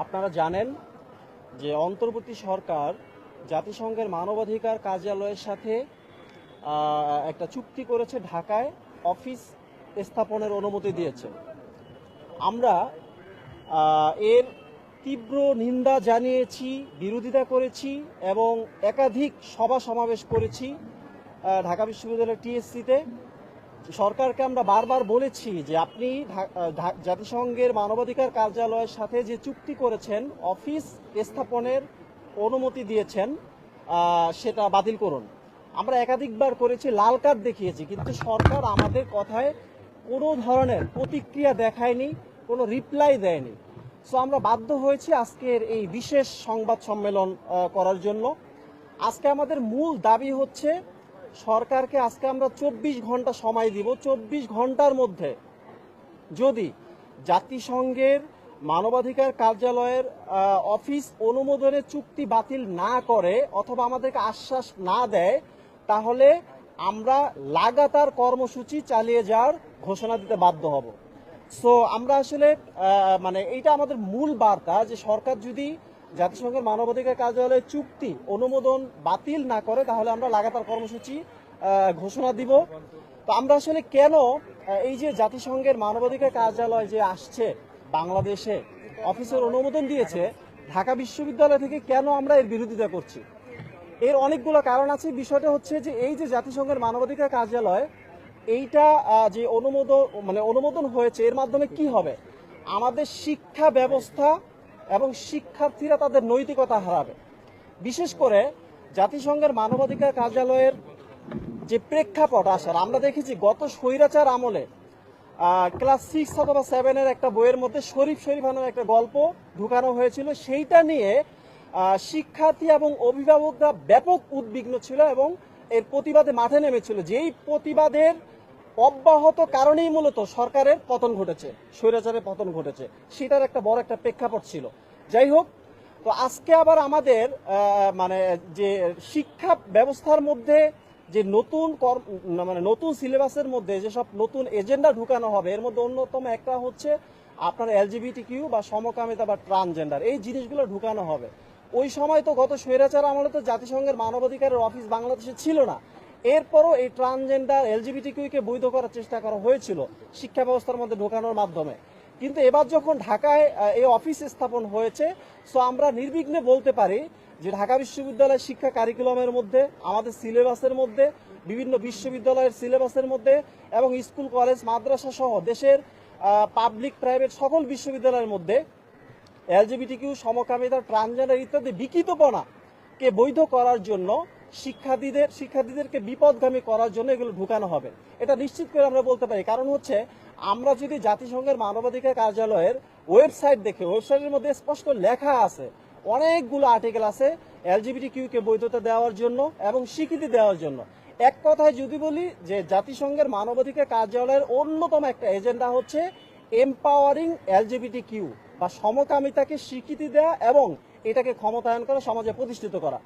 আপনারা জানেন যে অন্তর্বর্তী সরকার জাতিসংঘের মানবাধিকার কার্যালয়ের সাথে একটা চুক্তি করেছে, ঢাকায় অফিস স্থাপনের অনুমতি দিয়েছে। আমরা এর তীব্র নিন্দা জানিয়েছি, বিরোধিতা করেছি এবং একাধিক সভা সমাবেশ করেছি ঢাকা বিশ্ববিদ্যালয়ের টিএসসিতে। সরকারকে আমরা বারবার বলেছি যে আপনি জাতিসংঘের মানবাধিকার কার্যালয়ের সাথে যে চুক্তি করেছেন, অফিস স্থাপনের অনুমতি দিয়েছেন, সেটা বাতিল করুন। আমরা একাধিকবার করেছি, লাল কার্ড দেখিয়েছি, কিন্তু সরকার আমাদের কথায় কোনো ধরনের প্রতিক্রিয়া দেখায়নি, কোনো রিপ্লাই দেয়নি। সো আমরা বাধ্য হয়েছি আজকের এই বিশেষ সংবাদ সম্মেলন করার জন্য। আজকে আমাদের মূল দাবি হচ্ছে সরকারকে আজকে আমরা 24 ঘন্টা সময় দিব। 24 ঘন্টার মধ্যে যদি জাতিসংঘের মানবাধিকার কার্যালয়ের অফিস অনুমোদনের চুক্তি বাতিল না করে অথবা আমাদেরকে আশ্বাস না দেয়, তাহলে আমরা লাগাতার কর্মসূচি চালিয়ে যাওয়ার ঘোষণা দিতে বাধ্য হব। সো আমরা আসলে এইটা আমাদের মূল বার্তা যে সরকার যদি জাতিসংঘের মানবাধিকার কার্যালয়ের চুক্তি অনুমোদন বাতিল না করে তাহলে আমরা লাগাতার কর্মসূচি ঘোষণা দিব। তো আমরা আসলে কেন এই যে জাতিসংঘের মানবাধিকার কার্যালয় যে আসছে বাংলাদেশে, অফিসের অনুমোদন দিয়েছে, ঢাকা বিশ্ববিদ্যালয় থেকে কেন আমরা এর বিরোধিতা করছি, এর অনেকগুলো কারণ আছে। বিষয়টা হচ্ছে যে এই যে জাতিসংঘের মানবাধিকার কার্যালয়, এইটা যে অনুমোদন হয়েছে, এর মাধ্যমে কি হবে, আমাদের শিক্ষা ব্যবস্থা এবং শিক্ষার্থীরা তাদের নৈতিকতা হারাবে। বিশেষ করে জাতিসংঘের মানবাধিকার কার্যালয়ের যে প্রেক্ষাপট আসার, আমরা দেখেছি গত স্বৈরাচার আমলে ক্লাস 6 অথবা 7-এর একটা বইয়ের মধ্যে শরীফ নামের একটা গল্প ঢুকানো হয়েছিল। সেইটা নিয়ে শিক্ষার্থী এবং অভিভাবকরা ব্যাপক উদ্বিগ্ন ছিল এবং এর প্রতিবাদে মাঠে নেমেছিল। যেই প্রতিবাদের অব্যাহত কারণেই মূলত সরকারের পতন ঘটেছে, স্বৈরাচারের পতন ঘটেছে, সেটার একটা বড় একটা প্রেক্ষাপট ছিল। যাই হোক, তো আজকে আবার আমাদের যে শিক্ষা ব্যবস্থার মধ্যে যে নতুন সিলেবাসের মধ্যে যেসব নতুন এজেন্ডা ঢুকানো হবে, এর মধ্যে অন্যতম একটা হচ্ছে আপনার LGBTQ বা সমকামিতা বা ট্রান্সজেন্ডার, এই জিনিসগুলো ঢুকানো হবে। ওই সময় তো গত স্বৈরাচার আমলে তো জাতিসংঘের মানবাধিকারের অফিস বাংলাদেশে ছিল না। এরপরও এই ট্রান্সজেন্ডার LGBTQ-কে বৈধ করার চেষ্টা করা হয়েছিল শিক্ষা ব্যবস্থার মধ্যে ঢোকানোর মাধ্যমে। কিন্তু এবার যখন ঢাকায় এই অফিস স্থাপন হয়েছে, সো আমরা নির্বিঘ্নে বলতে পারি যে ঢাকা বিশ্ববিদ্যালয়ের শিক্ষা কারিকুলামের মধ্যে, আমাদের সিলেবাসের মধ্যে, বিভিন্ন বিশ্ববিদ্যালয়ের সিলেবাসের মধ্যে এবং স্কুল কলেজ মাদ্রাসা সহ দেশের পাবলিক প্রাইভেট সকল বিশ্ববিদ্যালয়ের মধ্যে LGBTQ, সমকামিতা, ট্রান্সজেন্ডার ইত্যাদি বিকৃতপনাকে বৈধ করার জন্য, শিক্ষার্থীদেরকে বিপদগামী করার জন্য এগুলো ঢুকানো হবে। এটা নিশ্চিত করে আমরা বলতে পারি। কারণ হচ্ছে আমরা যদি জাতিসংঘের মানবাধিকার কার্যালয়ের ওয়েবসাইট দেখি, ওয়েবসাইটের মধ্যে স্পষ্ট লেখা আছে, অনেকগুলো আর্টিকেল আছে LGBTQ-কে বৈধতা দেওয়ার জন্য এবং স্বীকৃতি দেওয়ার জন্য। এক কথায় যদি বলি যে জাতিসংঘের মানবাধিকার কার্যালয়ের অন্যতম একটা এজেন্ডা হচ্ছে এম্পাওয়ারিং LGBTQ বা সমকামিতাকে স্বীকৃতি দেওয়া এবং এটাকে ক্ষমতায়ন করা, সমাজে প্রতিষ্ঠিত করা।